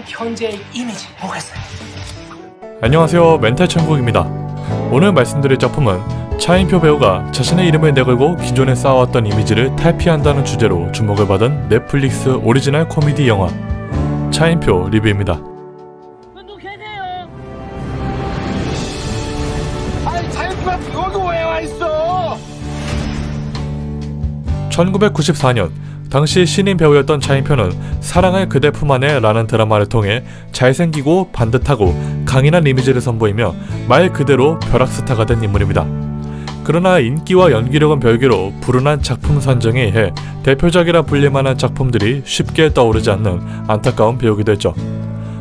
현재의 이미지 보겠어요. 안녕하세요, 멘탈 천국입니다. 오늘 말씀드릴 작품은 차인표 배우가 자신의 이름을 내걸고 기존에 쌓아왔던 이미지를 탈피한다는 주제로 주목을 받은 넷플릭스 오리지널 코미디 영화 차인표 리뷰입니다. 아니 차인표가 여기 왜 와있어? 1994년 당시 신인 배우였던 차인표는 사랑을 그대 품 안에 라는 드라마를 통해 잘생기고 반듯하고 강인한 이미지를 선보이며 말 그대로 벼락스타가 된 인물입니다. 그러나 인기와 연기력은 별개로 불운한 작품 선정에 의해 대표작이라 불릴만한 작품들이 쉽게 떠오르지 않는 안타까운 배우기도 했죠.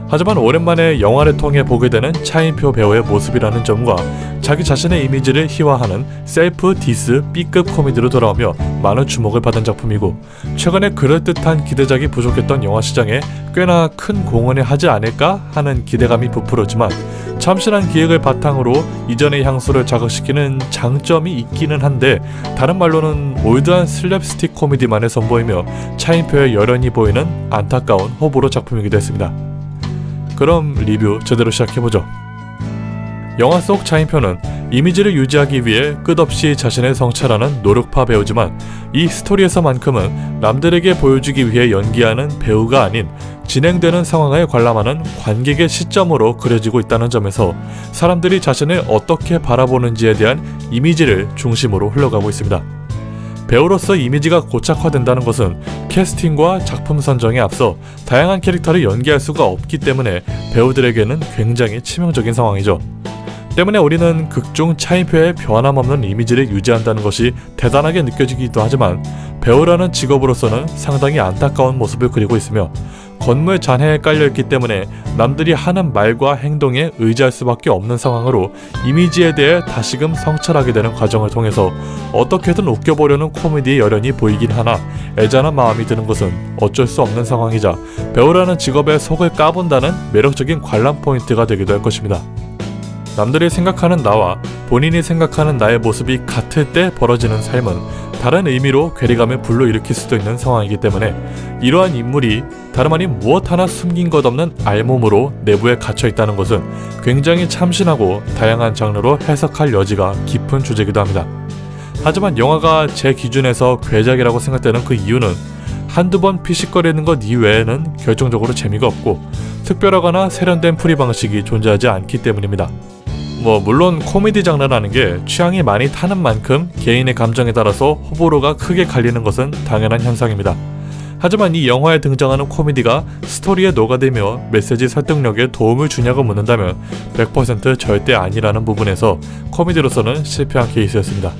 하지만 오랜만에 영화를 통해 보게 되는 차인표 배우의 모습이라는 점과 자기 자신의 이미지를 희화하는 셀프 디스 B급 코미디로 돌아오며 많은 주목을 받은 작품이고, 최근에 그럴듯한 기대작이 부족했던 영화 시장에 꽤나 큰 공헌을 하지 않을까 하는 기대감이 부풀었지만, 참신한 기획을 바탕으로 이전의 향수를 자극시키는 장점이 있기는 한데, 다른 말로는 올드한 슬랩스틱 코미디만을 선보이며 차인표의 열연이 보이는 안타까운 호불호 작품이기도 했습니다. 그럼 리뷰 제대로 시작해보죠. 영화 속 차인표는 이미지를 유지하기 위해 끝없이 자신을 성찰하는 노력파 배우지만, 이 스토리에서만큼은 남들에게 보여주기 위해 연기하는 배우가 아닌 진행되는 상황을 관람하는 관객의 시점으로 그려지고 있다는 점에서 사람들이 자신을 어떻게 바라보는지에 대한 이미지를 중심으로 흘러가고 있습니다. 배우로서 이미지가 고착화된다는 것은 캐스팅과 작품 선정에 앞서 다양한 캐릭터를 연기할 수가 없기 때문에 배우들에게는 굉장히 치명적인 상황이죠. 때문에 우리는 극중 차인표의 변함없는 이미지를 유지한다는 것이 대단하게 느껴지기도 하지만, 배우라는 직업으로서는 상당히 안타까운 모습을 그리고 있으며, 건물 잔해에 깔려있기 때문에 남들이 하는 말과 행동에 의지할 수밖에 없는 상황으로 이미지에 대해 다시금 성찰하게 되는 과정을 통해서 어떻게든 웃겨보려는 코미디의 열연이 보이긴 하나, 애잔한 마음이 드는 것은 어쩔 수 없는 상황이자 배우라는 직업의 속을 까본다는 매력적인 관람 포인트가 되기도 할 것입니다. 남들이 생각하는 나와 본인이 생각하는 나의 모습이 같을 때 벌어지는 삶은 다른 의미로 괴리감을 불러일으킬 수도 있는 상황이기 때문에, 이러한 인물이 다름 아닌 무엇 하나 숨긴 것 없는 알몸으로 내부에 갇혀있다는 것은 굉장히 참신하고 다양한 장르로 해석할 여지가 깊은 주제이기도 합니다. 하지만 영화가 제 기준에서 괴작이라고 생각되는 그 이유는 한두 번 피식거리는 것 이외에는 결정적으로 재미가 없고 특별하거나 세련된 풀이 방식이 존재하지 않기 때문입니다. 물론 코미디 장르라는 게 취향이 많이 타는 만큼 개인의 감정에 따라서 호불호가 크게 갈리는 것은 당연한 현상입니다. 하지만 이 영화에 등장하는 코미디가 스토리에 녹아들며 메시지 설득력에 도움을 주냐고 묻는다면 100% 절대 아니라는 부분에서 코미디로서는 실패한 케이스였습니다.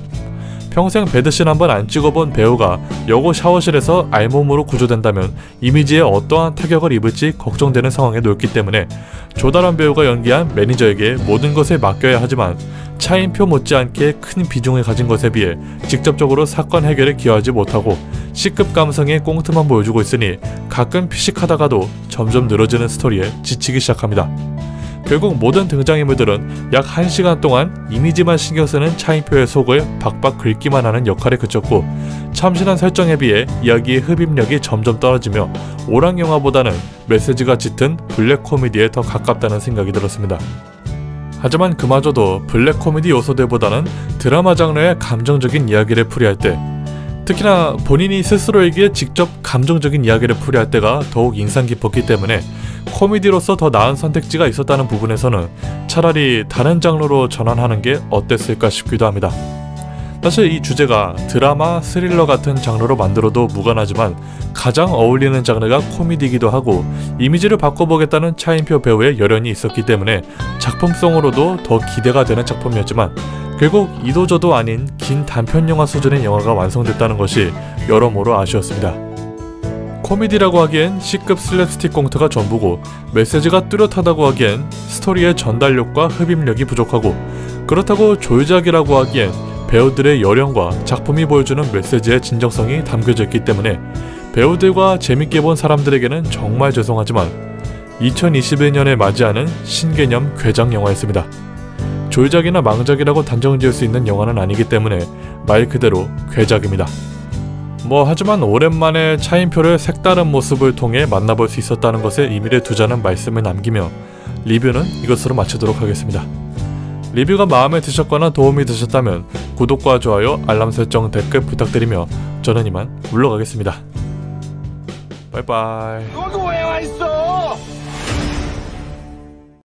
평생 배드씬 한번 안 찍어본 배우가 여고 샤워실에서 알몸으로 구조된다면 이미지에 어떠한 타격을 입을지 걱정되는 상황에 놓였기 때문에 조다란 배우가 연기한 매니저에게 모든 것을 맡겨야 하지만, 차인표 못지않게 큰 비중을 가진 것에 비해 직접적으로 사건 해결에 기여하지 못하고 C급 감성의 꽁트만 보여주고 있으니 가끔 피식하다가도 점점 늘어지는 스토리에 지치기 시작합니다. 결국 모든 등장인물들은 약 1시간 동안 이미지만 신경쓰는 차인표의 속을 박박 긁기만 하는 역할에 그쳤고, 참신한 설정에 비해 이야기의 흡입력이 점점 떨어지며 오락 영화보다는 메시지가 짙은 블랙 코미디에 더 가깝다는 생각이 들었습니다. 하지만 그마저도 블랙 코미디 요소들보다는 드라마 장르의 감정적인 이야기를 풀이할 때, 특히나 본인이 스스로에게 직접 감정적인 이야기를 풀이할 때가 더욱 인상 깊었기 때문에 코미디로서 더 나은 선택지가 있었다는 부분에서는 차라리 다른 장르로 전환하는 게 어땠을까 싶기도 합니다. 사실 이 주제가 드라마, 스릴러 같은 장르로 만들어도 무관하지만 가장 어울리는 장르가 코미디이기도 하고, 이미지를 바꿔보겠다는 차인표 배우의 열연이 있었기 때문에 작품성으로도 더 기대가 되는 작품이었지만, 결국 이도저도 아닌 긴 단편영화 수준의 영화가 완성됐다는 것이 여러모로 아쉬웠습니다. 코미디라고 하기엔 C급 슬랩스틱 꽁트가 전부고, 메시지가 뚜렷하다고 하기엔 스토리의 전달력과 흡입력이 부족하고, 그렇다고 조유작이라고 하기엔 배우들의 열연과 작품이 보여주는 메시지의 진정성이 담겨져 있기 때문에 배우들과 재밌게 본 사람들에게는 정말 죄송하지만 2021년에 맞이하는 신개념 괴작 영화였습니다. 조유작이나 망작이라고 단정 지을 수 있는 영화는 아니기 때문에 말 그대로 괴작입니다. 하지만 오랜만에 차인표를 색다른 모습을 통해 만나볼 수 있었다는 것에 의미를 두자는 말씀을 남기며 리뷰는 이것으로 마치도록 하겠습니다. 리뷰가 마음에 드셨거나 도움이 되셨다면 구독과 좋아요, 알람 설정, 댓글 부탁드리며 저는 이만 물러가겠습니다. 빠이빠이. 여기 왜 와 있어?